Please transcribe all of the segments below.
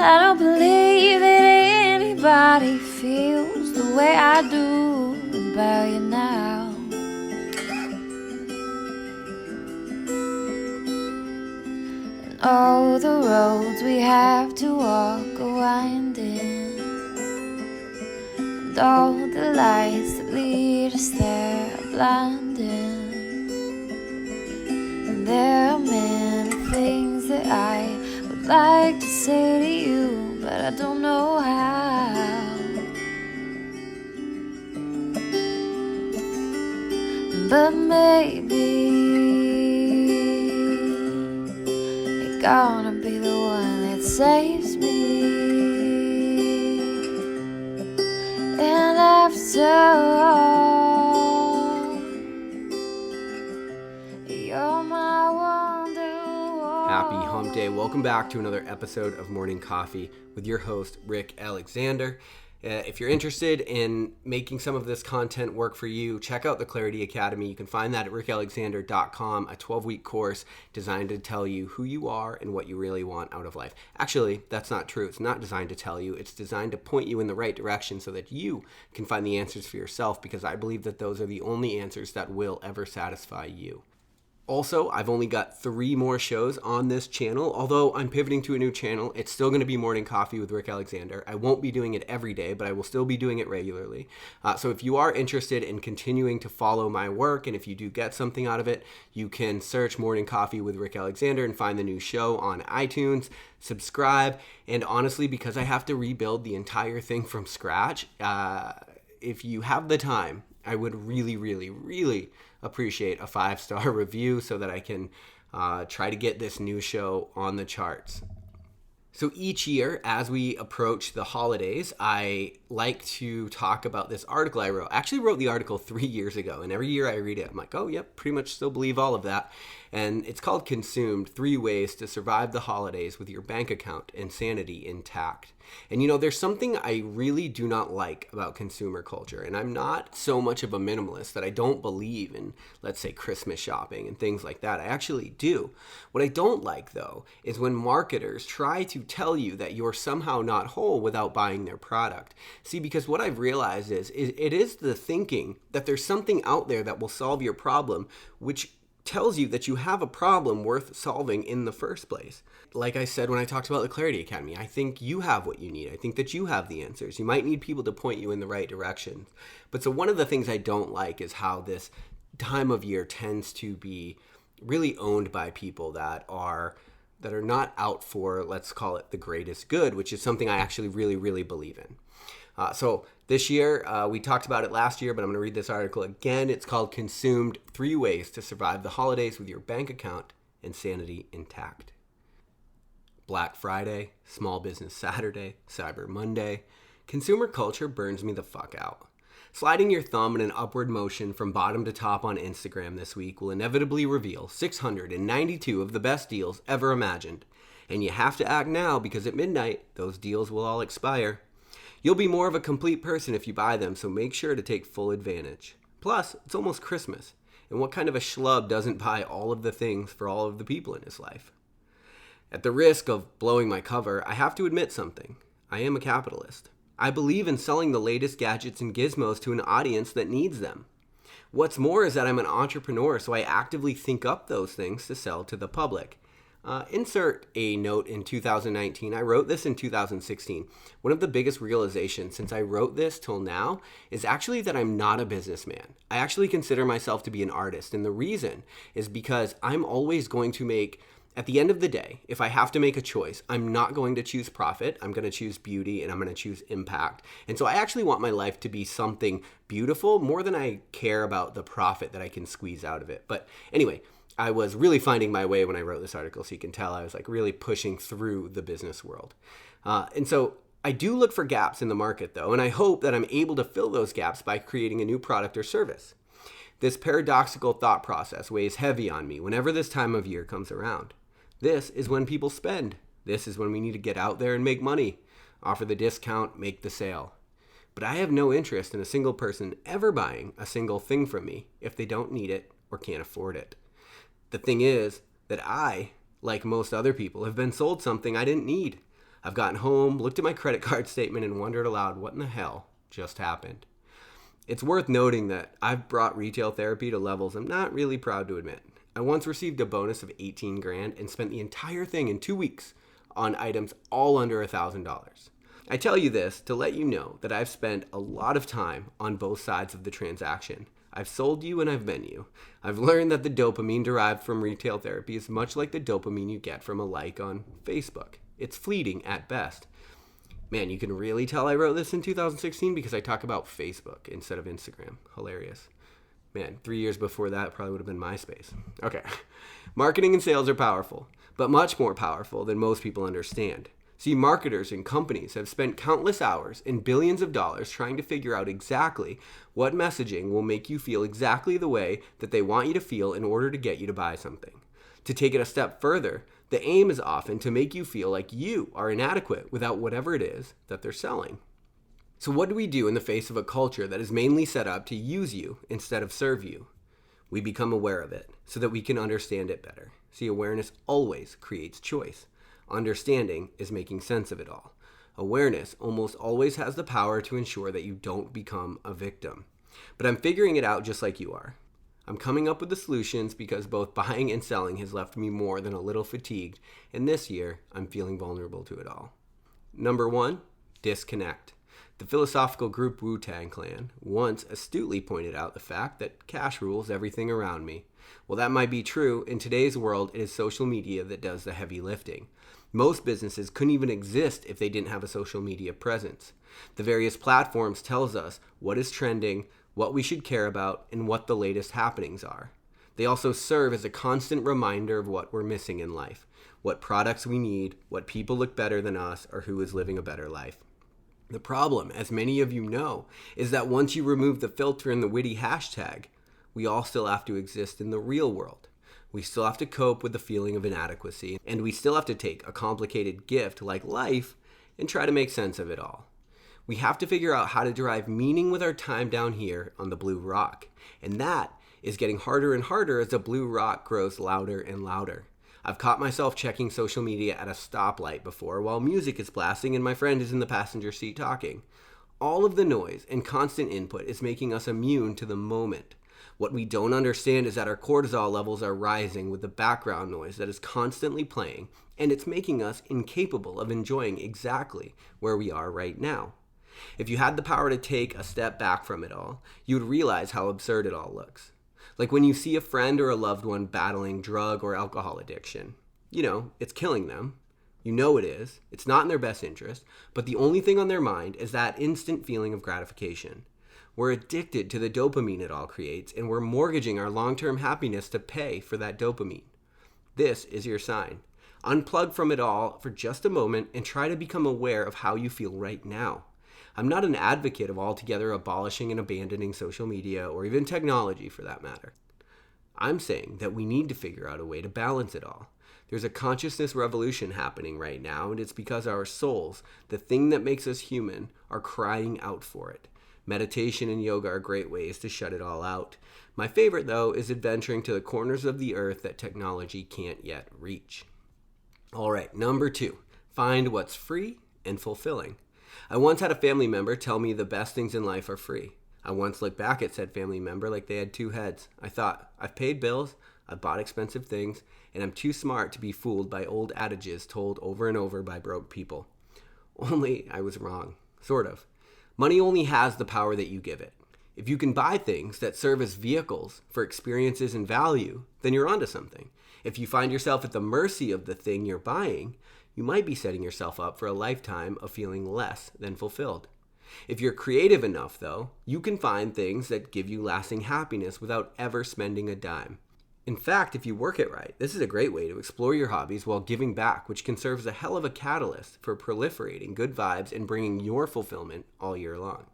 I don't believe that anybody feels the way I do about you now. And all the roads we have to walk are winding, and all the lights that lead us there are blinding. And there are many things that I would like to say to you, but I don't know how. But maybe you're gonna be the one that saves me. And after all, you're my wonder. Happy Hump Day. Welcome back to another episode of Morning Coffee with your host, Rick Alexander. If you're interested in making some of this content work for you, check out the Clarity Academy. You can find that at rickalexander.com, a 12-week course designed to tell you who you are and what you really want out of life. Actually, that's not true. It's not designed to tell you. It's designed to point you in the right direction so that you can find the answers for yourself, because I believe that those are the only answers that will ever satisfy you. Also, I've only got 3 more shows on this channel. Although I'm pivoting to a new channel, it's still going to be Morning Coffee with Rick Alexander. I won't be doing it every day, but I will still be doing it regularly. So if you are interested in continuing to follow my work, and if you do get something out of it, you can search Morning Coffee with Rick Alexander and find the new show on iTunes, subscribe, and honestly, because I have to rebuild the entire thing from scratch, if you have the time, I would really, really, really appreciate a 5-star review so that I can try to get this new show on the charts. So each year, as we approach the holidays, I like to talk about this article I wrote. I actually wrote the article 3 years ago, and every year I read it, I'm like, oh, yep, pretty much still believe all of that. And it's called Consumed: 3 Ways to Survive the Holidays with Your Bank Account and Sanity Intact. And there's something I really do not like about consumer culture, and I'm not so much of a minimalist that I don't believe in, let's say, Christmas shopping and things like that. I actually do. What I don't like, though, is when marketers try to tell you that you're somehow not whole without buying their product. See, because what I've realized is it is the thinking that there's something out there that will solve your problem, which tells you that you have a problem worth solving in the first place. Like I said when I talked about the Clarity Academy, I think you have what you need. I think that you have the answers. You might need people to point you in the right direction. But so one of the things I don't like is how this time of year tends to be really owned by people that are not out for, let's call it, the greatest good, which is something I actually really, really believe in. So this year, we talked about it last year, but I'm going to read this article again. It's called Consumed: 3 Ways to Survive the Holidays with Your Bank Account and Sanity Intact. Black Friday, Small Business Saturday, Cyber Monday. Consumer culture burns me the fuck out. Sliding your thumb in an upward motion from bottom to top on Instagram this week will inevitably reveal 692 of the best deals ever imagined. And you have to act now, because at midnight, those deals will all expire. You'll be more of a complete person if you buy them, so make sure to take full advantage. Plus, it's almost Christmas, and what kind of a schlub doesn't buy all of the things for all of the people in his life? At the risk of blowing my cover, I have to admit something. I am a capitalist. I believe in selling the latest gadgets and gizmos to an audience that needs them. What's more is that I'm an entrepreneur, so I actively think up those things to sell to the public. Insert a note in 2019. I wrote this in 2016. One of the biggest realizations since I wrote this till now is actually that I'm not a businessman. I actually consider myself to be an artist. And the reason is because I'm always going to make, at the end of the day, if I have to make a choice, I'm not going to choose profit. I'm going to choose beauty, and I'm going to choose impact. And so I actually want my life to be something beautiful more than I care about the profit that I can squeeze out of it. But anyway, I was really finding my way when I wrote this article, so you can tell I was really pushing through the business world. And so I do look for gaps in the market, though, and I hope that I'm able to fill those gaps by creating a new product or service. This paradoxical thought process weighs heavy on me whenever this time of year comes around. This is when people spend. This is when we need to get out there and make money. Offer the discount, make the sale. But I have no interest in a single person ever buying a single thing from me if they don't need it or can't afford it. The thing is that I, like most other people, have been sold something I didn't need. I've gotten home, looked at my credit card statement, and wondered aloud what in the hell just happened. It's worth noting that I've brought retail therapy to levels I'm not really proud to admit. I once received a bonus of 18 grand and spent the entire thing in 2 weeks on items all under $1,000. I tell you this to let you know that I've spent a lot of time on both sides of the transaction. I've sold you and I've been you. I've learned that the dopamine derived from retail therapy is much like the dopamine you get from a like on Facebook. It's fleeting at best. Man, you can really tell I wrote this in 2016 because I talk about Facebook instead of Instagram. Hilarious. Man, 3 years before that probably would have been MySpace. Okay. Marketing and sales are powerful, but much more powerful than most people understand. See, marketers and companies have spent countless hours and billions of dollars trying to figure out exactly what messaging will make you feel exactly the way that they want you to feel in order to get you to buy something. To take it a step further, the aim is often to make you feel like you are inadequate without whatever it is that they're selling. So what do we do in the face of a culture that is mainly set up to use you instead of serve you? We become aware of it so that we can understand it better. See, awareness always creates choice. Understanding is making sense of it all. Awareness almost always has the power to ensure that you don't become a victim. But I'm figuring it out just like you are. I'm coming up with the solutions because both buying and selling has left me more than a little fatigued, and this year I'm feeling vulnerable to it all. Number 1, disconnect. The philosophical group Wu-Tang Clan once astutely pointed out the fact that cash rules everything around me. Well, that might be true. In today's world, it is social media that does the heavy lifting. Most businesses couldn't even exist if they didn't have a social media presence. The various platforms tells us what is trending, what we should care about, and what the latest happenings are. They also serve as a constant reminder of what we're missing in life, what products we need, what people look better than us, or who is living a better life. The problem, as many of you know, is that once you remove the filter and the witty hashtag, we all still have to exist in the real world. We still have to cope with the feeling of inadequacy, and we still have to take a complicated gift like life and try to make sense of it all. We have to figure out how to derive meaning with our time down here on the blue rock, and that is getting harder and harder as the blue rock grows louder and louder. I've caught myself checking social media at a stoplight before while music is blasting and my friend is in the passenger seat talking. All of the noise and constant input is making us immune to the moment. What we don't understand is that our cortisol levels are rising with the background noise that is constantly playing, and it's making us incapable of enjoying exactly where we are right now. If you had the power to take a step back from it all, you would realize how absurd it all looks. Like when you see a friend or a loved one battling drug or alcohol addiction. You know, it's killing them. You know it is. It's not in their best interest, but the only thing on their mind is that instant feeling of gratification. We're addicted to the dopamine it all creates, and we're mortgaging our long-term happiness to pay for that dopamine. This is your sign. Unplug from it all for just a moment and try to become aware of how you feel right now. I'm not an advocate of altogether abolishing and abandoning social media or even technology for that matter. I'm saying that we need to figure out a way to balance it all. There's a consciousness revolution happening right now, and it's because our souls, the thing that makes us human, are crying out for it. Meditation and yoga are great ways to shut it all out. My favorite, though, is adventuring to the corners of the earth that technology can't yet reach. All right, number 2, find what's free and fulfilling. I once had a family member tell me the best things in life are free. I once looked back at said family member like they had 2 heads. I thought, I've paid bills, I've bought expensive things, and I'm too smart to be fooled by old adages told over and over by broke people. Only I was wrong, sort of. Money only has the power that you give it. If you can buy things that serve as vehicles for experiences and value, then you're onto something. If you find yourself at the mercy of the thing you're buying, you might be setting yourself up for a lifetime of feeling less than fulfilled. If you're creative enough, though, you can find things that give you lasting happiness without ever spending a dime. In fact, if you work it right, this is a great way to explore your hobbies while giving back, which can serve as a hell of a catalyst for proliferating good vibes and bringing your fulfillment all year long.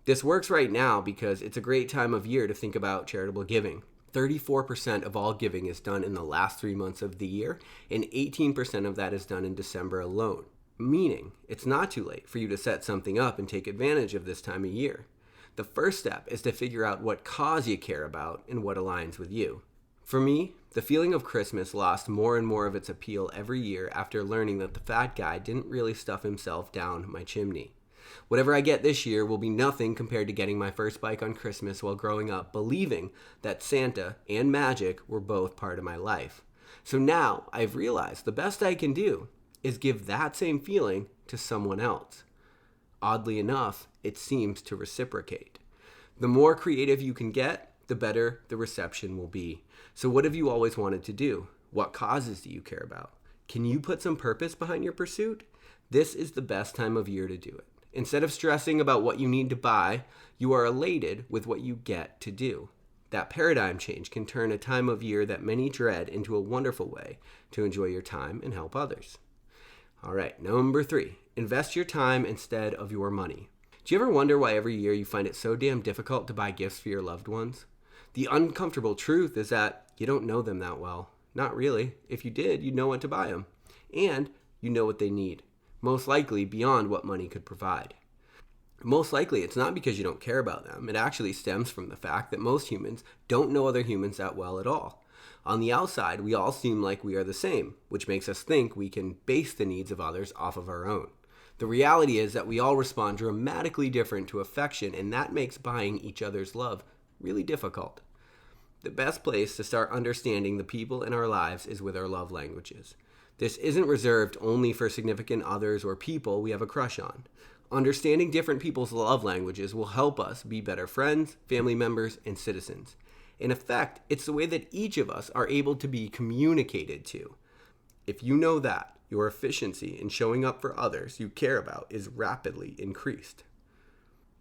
This works right now because it's a great time of year to think about charitable giving. 34% of all giving is done in the last 3 months of the year, and 18% of that is done in December alone. Meaning, it's not too late for you to set something up and take advantage of this time of year. The first step is to figure out what cause you care about and what aligns with you. For me, the feeling of Christmas lost more and more of its appeal every year after learning that the fat guy didn't really stuff himself down my chimney. Whatever I get this year will be nothing compared to getting my first bike on Christmas while growing up, believing that Santa and magic were both part of my life. So now I've realized the best I can do is give that same feeling to someone else. Oddly enough, it seems to reciprocate. The more creative you can get, the better the reception will be. So what have you always wanted to do? What causes do you care about? Can you put some purpose behind your pursuit? This is the best time of year to do it. Instead of stressing about what you need to buy, you are elated with what you get to do. That paradigm change can turn a time of year that many dread into a wonderful way to enjoy your time and help others. All right, number 3, invest your time instead of your money. Do you ever wonder why every year you find it so damn difficult to buy gifts for your loved ones? The uncomfortable truth is that you don't know them that well. Not really. If you did, you'd know what to buy them. And you know what they need. Most likely beyond what money could provide. Most likely it's not because you don't care about them. It actually stems from the fact that most humans don't know other humans that well at all. On the outside, we all seem like we are the same, which makes us think we can base the needs of others off of our own. The reality is that we all respond dramatically different to affection, and that makes buying each other's love really difficult. The best place to start understanding the people in our lives is with our love languages. This isn't reserved only for significant others or people we have a crush on. Understanding different people's love languages will help us be better friends, family members, and citizens. In effect, it's the way that each of us are able to be communicated to. If you know that, your efficiency in showing up for others you care about is rapidly increased.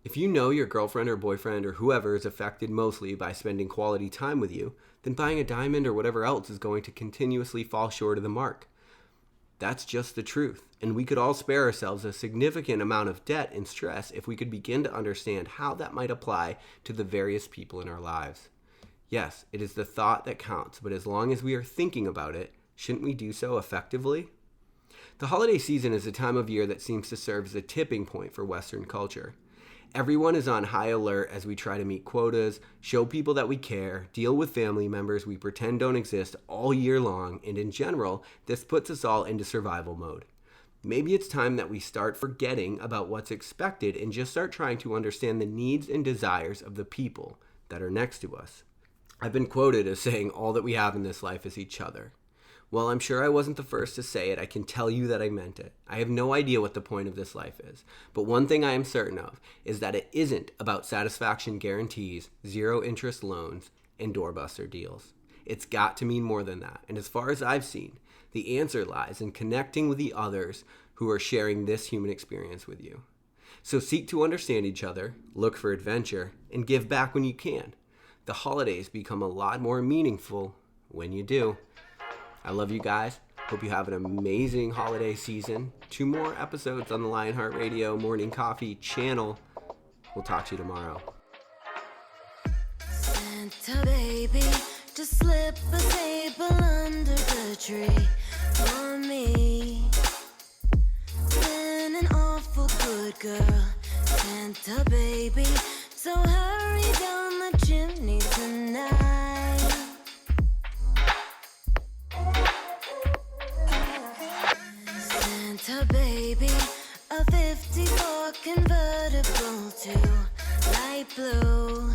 If you know your girlfriend or boyfriend or whoever is affected mostly by spending quality time with you, then buying a diamond or whatever else is going to continuously fall short of the mark. That's just the truth, and we could all spare ourselves a significant amount of debt and stress if we could begin to understand how that might apply to the various people in our lives. Yes, it is the thought that counts, but as long as we are thinking about it, shouldn't we do so effectively? The holiday season is a time of year that seems to serve as a tipping point for Western culture. Everyone is on high alert as we try to meet quotas, show people that we care, deal with family members we pretend don't exist all year long, and in general, this puts us all into survival mode. Maybe it's time that we start forgetting about what's expected and just start trying to understand the needs and desires of the people that are next to us. I've been quoted as saying all that we have in this life is each other. While I'm sure I wasn't the first to say it, I can tell you that I meant it. I have no idea what the point of this life is. But one thing I am certain of is that it isn't about satisfaction guarantees, zero interest loans, and doorbuster deals. It's got to mean more than that. And as far as I've seen, the answer lies in connecting with the others who are sharing this human experience with you. So seek to understand each other, look for adventure, and give back when you can. The holidays become a lot more meaningful when you do. I love you guys. Hope you have an amazing holiday season. 2 more episodes on the Lionheart Radio Morning Coffee channel. We'll talk to you tomorrow. Santa baby, just slip a table under the tree for me. Been an awful good girl, Santa baby, so hurry down the chimney tonight. Santa baby, a 54 convertible to light blue.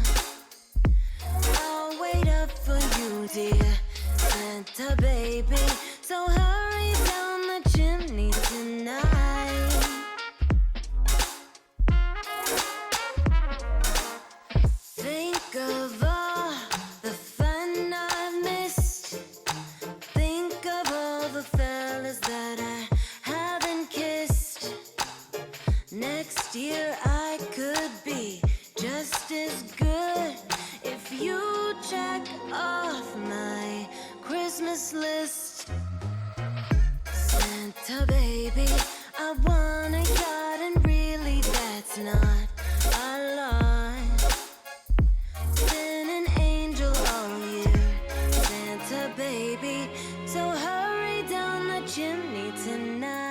I'll wait up for you, dear Santa baby, so hurry down the chimney tonight. Think of all the fun I've missed. Think of all the fellas that I haven't kissed. Next year I could be just as good if you check off my Christmas list. Santa baby, I want a yacht, and really that's not a lot. Been an angel all year, Santa baby, so hurry down the chimney tonight.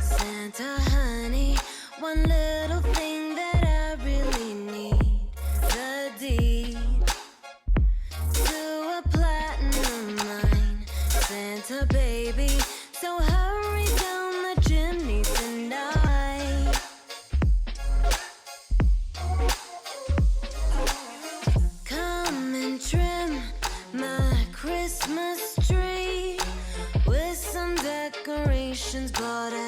Santa honey, one little thing that I really emotions, but